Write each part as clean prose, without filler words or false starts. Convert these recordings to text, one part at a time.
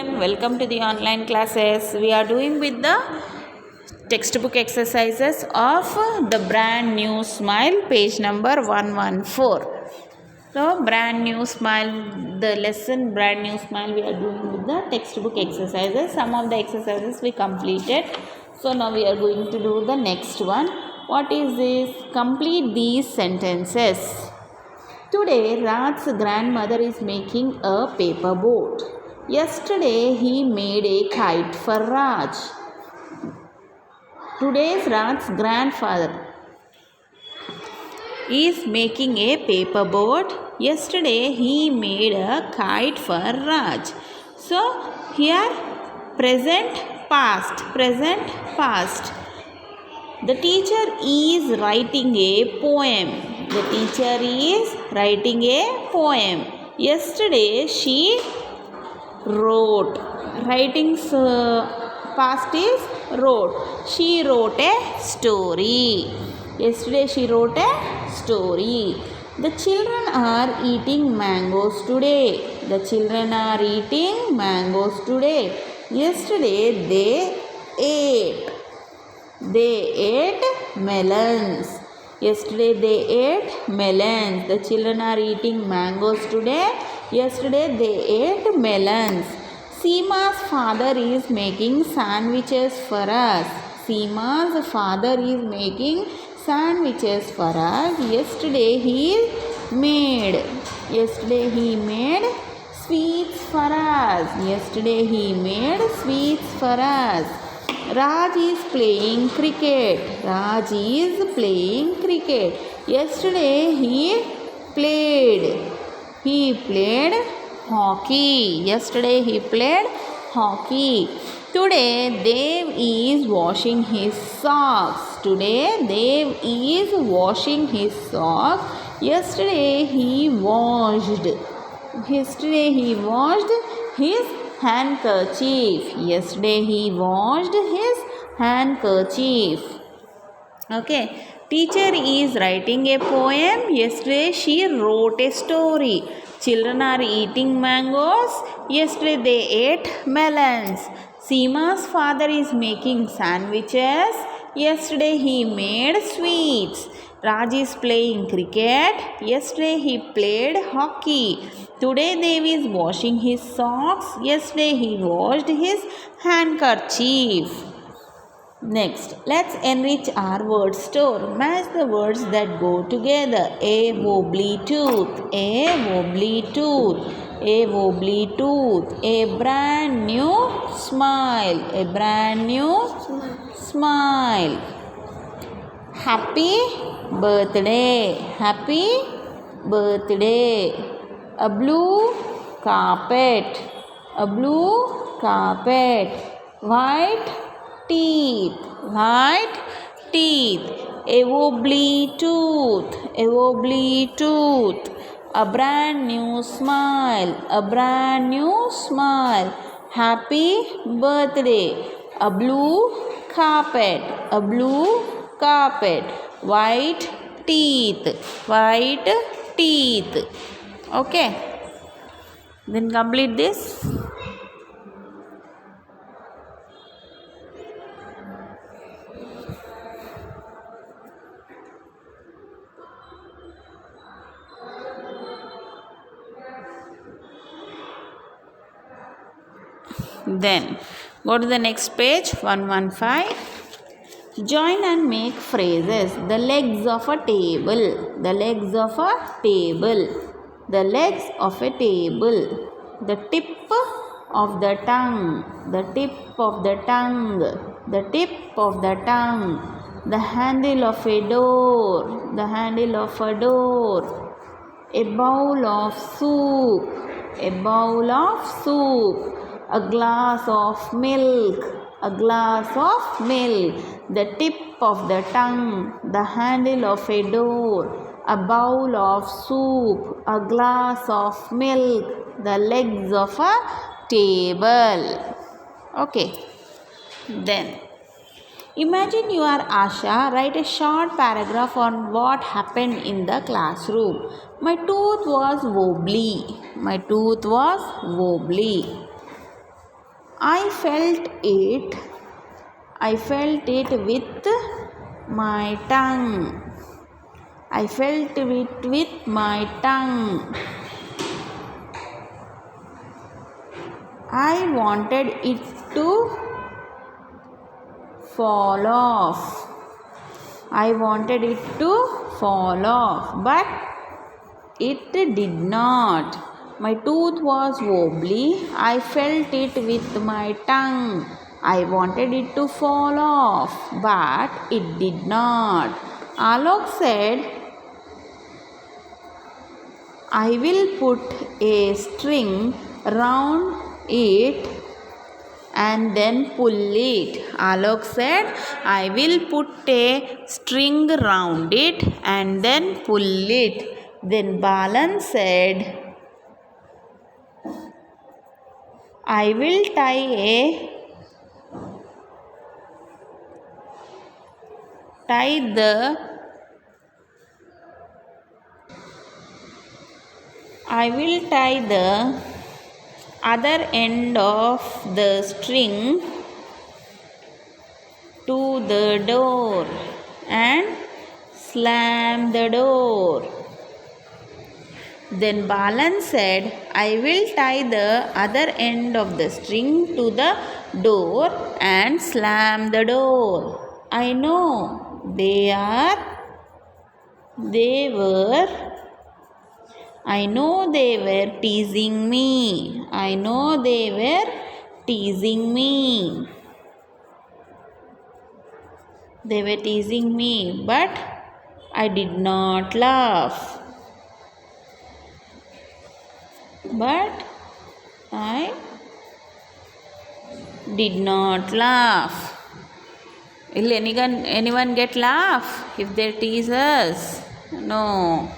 everyone, welcome to the online classes. We are doing with the textbook exercises of the brand new smile, page number 114. So, brand new smile, the lesson brand new smile we are doing with the textbook exercises. Some of the exercises we completed. So, now we are going to do the next one. What is this? Complete these sentences. Today, Raj's grandmother is making a paper boat. Yesterday, he made a kite for Raj. Today's Raj's grandfather is making a paper boat. Yesterday, he made a kite for Raj. So, here, present, past. The teacher is writing a poem. The teacher is writing a poem. Yesterday she wrote. Writing's past is wrote. She wrote a story. Yesterday she wrote a story. The children are eating mangoes today. The children are eating mangoes today. Yesterday they ate. They ate melons. Yesterday they ate melons. The children are eating mangoes today. Yesterday they ate melons. Seema's father is making sandwiches for us. Seema's father is making sandwiches for us. Yesterday he made sweets for us. Yesterday he made sweets for us. Raj is playing cricket. Raj is playing cricket. Yesterday he played hockey. Yesterday he played hockey. Today Dev is washing his socks. Today Dev is washing his socks. Yesterday he washed his handkerchief. Yesterday he washed his handkerchief. Okay. Teacher is writing a poem. Yesterday she wrote a story. Children are eating mangoes. Yesterday they ate melons. Seema's father is making sandwiches. Yesterday he made sweets. Raj is playing cricket. Yesterday he played hockey. Today Dev is washing his socks. Yesterday he washed his handkerchief. Next, let's enrich our word store. Match the words that go together. A wobbly tooth. A wobbly tooth. A wobbly tooth. A brand new smile. A brand new smile. Happy birthday. Happy birthday. A blue carpet. A blue carpet. White teeth. White teeth. A wobbly tooth. A wobbly tooth. A brand new smile. A brand new smile. Happy birthday. A blue carpet. A blue carpet. White teeth. White teeth. Okay. Then complete this. Then go to the next page 115. Join and make phrases. The legs of a table. The legs of a table. The legs of a table. The tip of the tongue. The tip of the tongue. The tip of the tongue. The handle of a door. The handle of a door. A bowl of soup. A bowl of soup. A glass of milk. A glass of milk. The tip of the tongue. The handle of a door. A bowl of soup. A glass of milk. The legs of a table. Okay. Then imagine you are Asha. Write a short paragraph on what happened in the classroom. My tooth was wobbly. My tooth was wobbly. I felt it. I felt it with my tongue. I felt it with my tongue. I wanted it to fall off. I wanted it to fall off, but it did not. My tooth was wobbly. I felt it with my tongue. I wanted it to fall off, but it did not. Alok said, I will put a string round it and then pull it. Alok said, I will put a string round it and then pull it. Then Balan said, I will tie the other end of the string to the door and slam the door. Then Balan said, I will tie the other end of the string to the door and slam the door. I know they were teasing me. I know they were teasing me. They were teasing me, but I did not laugh. But I did not laugh. Will anyone get laugh if they tease us? No.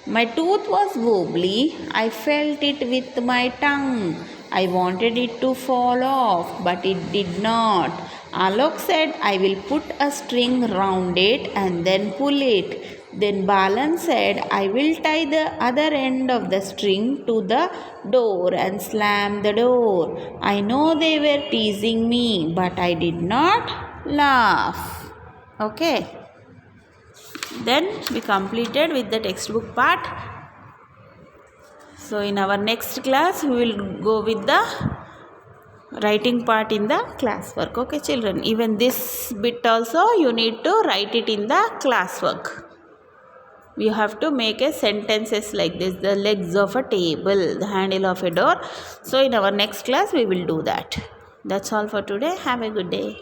My tooth was wobbly. I felt it with my tongue. I wanted it to fall off, but it did not. Alok said, I will put a string round it and then pull it. Then Balan said, I will tie the other end of the string to the door and slam the door. I know they were teasing me, but I did not laugh. Okay. Then we completed with the textbook part. So in our next class, we will go with the writing part in the classwork. Okay, children. Even this bit also you need to write it in the classwork. You have to make a sentences like this: the legs of a table, the handle of a door. So in our next class, we will do that. That's all for today. Have a good day.